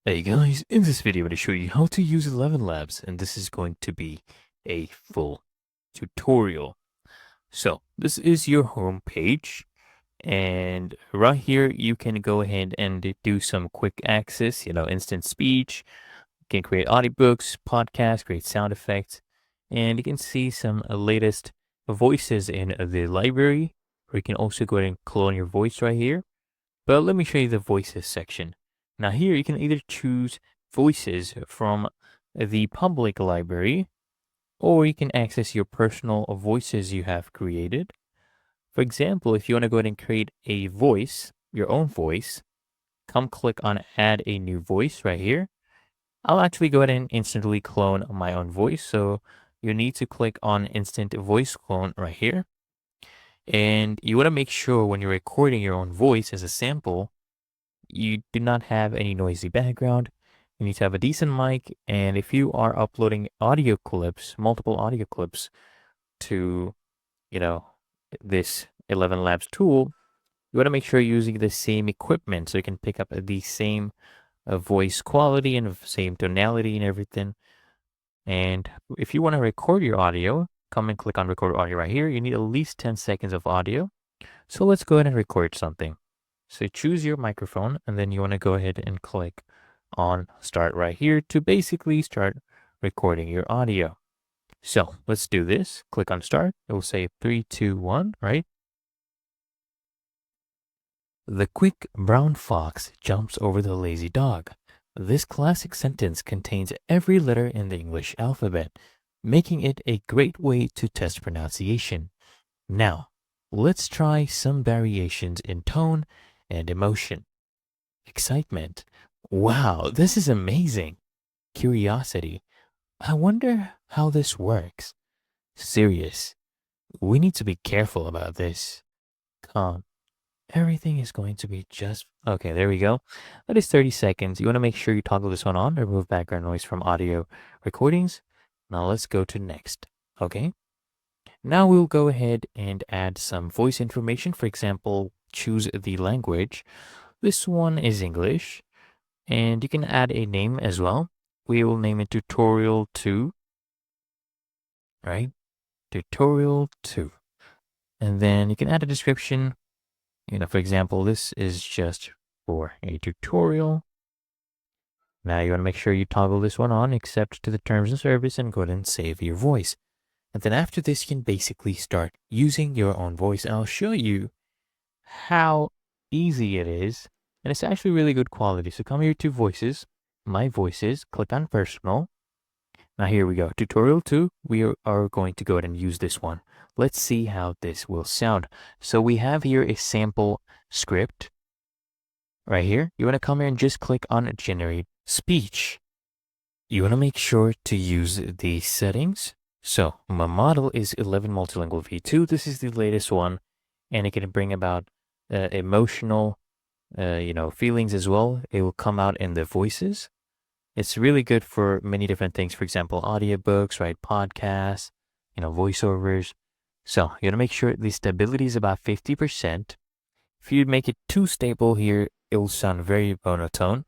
Hey guys, in this video I'm going to show you how to use 11 Labs, and this is going to be a full tutorial. So this is your home page, and right here you can go ahead and do some quick access, instant speech. You can create audiobooks, podcasts, create sound effects, and you can see some latest voices in the library, or you can also go ahead and clone your voice right here. But let me show you the voices section. Now here you can either choose voices from the public library, or you can access your personal voices you have created. For example, if you want to go ahead and create a voice, your own voice, come click on add a new voice right here. I'll actually go ahead and instantly clone my own voice. So you need to click on instant voice clone right here. And you want to make sure when you're recording your own voice as a sample, you do not have any noisy background. You need to have a decent mic. And if you are uploading audio clips, multiple audio clips to, you know, this 11 Labs tool, you want to make sure you're using the same equipment so you can pick up the same voice quality and same tonality and everything. And if you want to record your audio, come and click on record audio right here. You need at least 10 seconds of audio. So let's go ahead and record something. So choose your microphone, and then you want to go ahead and click on start right here to basically start recording your audio. So let's do this. Click on start. It will say 3, 2, 1, right? The quick brown fox jumps over the lazy dog. This classic sentence contains every letter in the English alphabet, making it a great way to test pronunciation. Now, let's try some variations in tone and emotion. Excitement. Wow, this is amazing. Curiosity. I wonder how this works. Serious. We need to be careful about this. Calm. Everything is going to be just... Okay, there we go. That is 30 seconds. You want to make sure you toggle this one on to remove background noise from audio recordings. Now let's go to next. Okay. Now we'll go ahead and add some voice information. For example, choose the language. This one is English, and you can add a name as well. We will name it tutorial 2, right? Tutorial 2. And then you can add a description. For example, this is just for a tutorial. Now you want to make sure you toggle this one on, accept to the terms of service, and go ahead and save your voice. And then after this, you can basically start using your own voice. And I'll show you how easy it is. And it's actually really good quality. So come here to voices, my voices, click on personal. Now here we go. Tutorial 2, we are going to go ahead and use this one. Let's see how this will sound. So we have here a sample script right here. You want to come here and just click on generate speech. You want to make sure to use the settings. So my model is 11 Multilingual V2. This is the latest one, and it can bring about emotional, feelings as well. It will come out in the voices. It's really good for many different things. For example, audiobooks, right? Podcasts, voiceovers. So you want to make sure the stability is about 50%. If you make it too stable here, it will sound very monotone.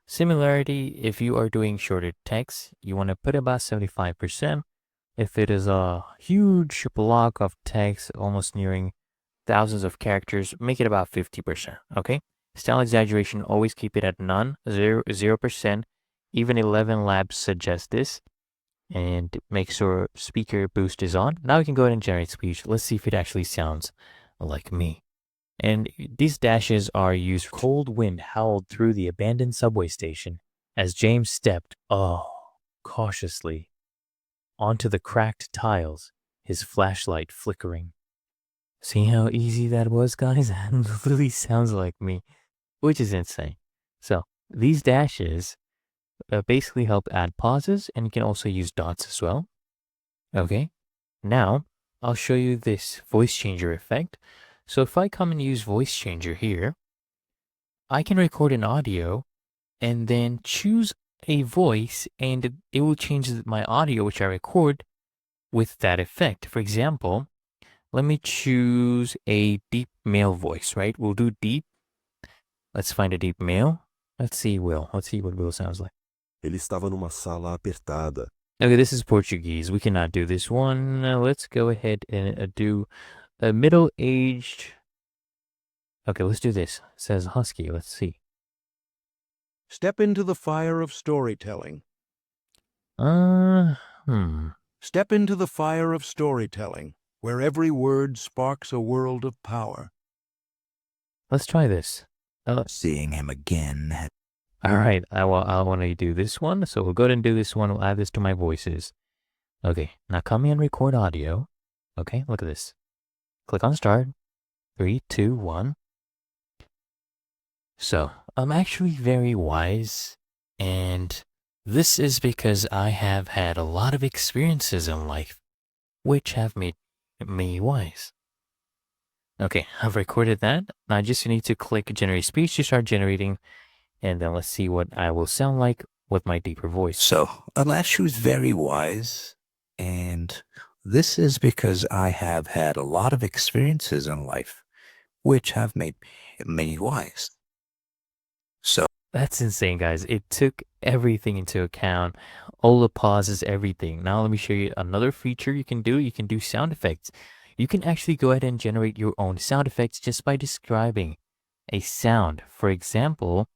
Similarity, if you are doing shorter text, you want to put about 75%. If it is a huge block of text, almost nearing thousands of characters, make it about 50%, okay? Style exaggeration, always keep it at none, 0%. Even 11 Labs suggest this. And make sure speaker boost is on. Now we can go ahead and generate speech. Let's see if it actually sounds like me. And these dashes are used. Cold wind howled through the abandoned subway station as James stepped, cautiously, onto the cracked tiles, his flashlight flickering. See how easy that was, guys? That literally sounds like me, which is insane. So these dashes basically help add pauses, and you can also use dots as well. Okay, now I'll show you this voice changer effect. So if I come and use voice changer here, I can record an audio and then choose a voice, and it will change my audio which I record with that effect. For example, let me choose a deep male voice, right? We'll do deep. Let's find a deep male. Let's see Will. Let's see what Will sounds like. Ele estava numa sala apertada. Okay, this is Portuguese. We cannot do this one. Let's go ahead and do a middle-aged. Okay, let's do this. It says husky. Let's see. Step into the fire of storytelling. Uh, hmm. Step into the fire of storytelling, where every word sparks a world of power. Let's try this. Seeing him again. All right, I want to do this one. So we'll go ahead and do this one. We'll add this to my voices. Okay, now come in and record audio. Okay, look at this. Click on start. 3, 2, 1. So, I'm actually very wise, and this is because I have had a lot of experiences in life, which have made me wise. Okay, I've recorded that. I just need to click generate speech to start generating, and then let's see what I will sound like with my deeper voice. So, Alashu is very wise, and this is because I have had a lot of experiences in life, which have made me wise. So, That's insane, guys. It took everything into account. All the pauses, everything. Now let me show you another feature you can do. You can do sound effects. You can actually go ahead and generate your own sound effects just by describing a sound. For example,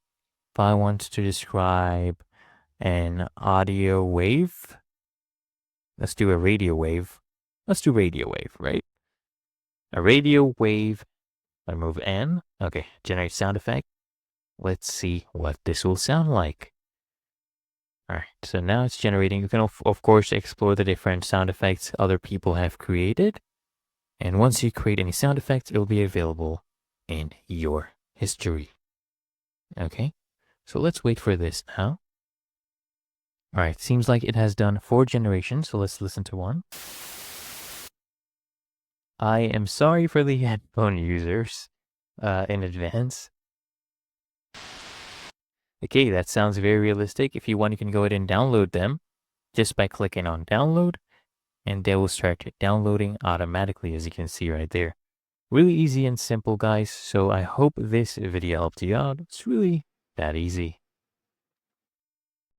if I want to describe an audio wave, let's do a radio wave. Let's do radio wave, right? A radio wave. I move N. Okay, generate sound effect. Let's see what this will sound like. All right, so now it's generating. You can, of course, explore the different sound effects other people have created. And once you create any sound effects, it will be available in your history. Okay, so let's wait for this now. All right, seems like it has done 4 generations, so let's listen to one. I am sorry for the headphone users in advance. Okay, that sounds very realistic. If you want, you can go ahead and download them just by clicking on download, and they will start downloading automatically, as you can see right there. Really easy and simple, guys. So I hope this video helped you out. It's really that easy.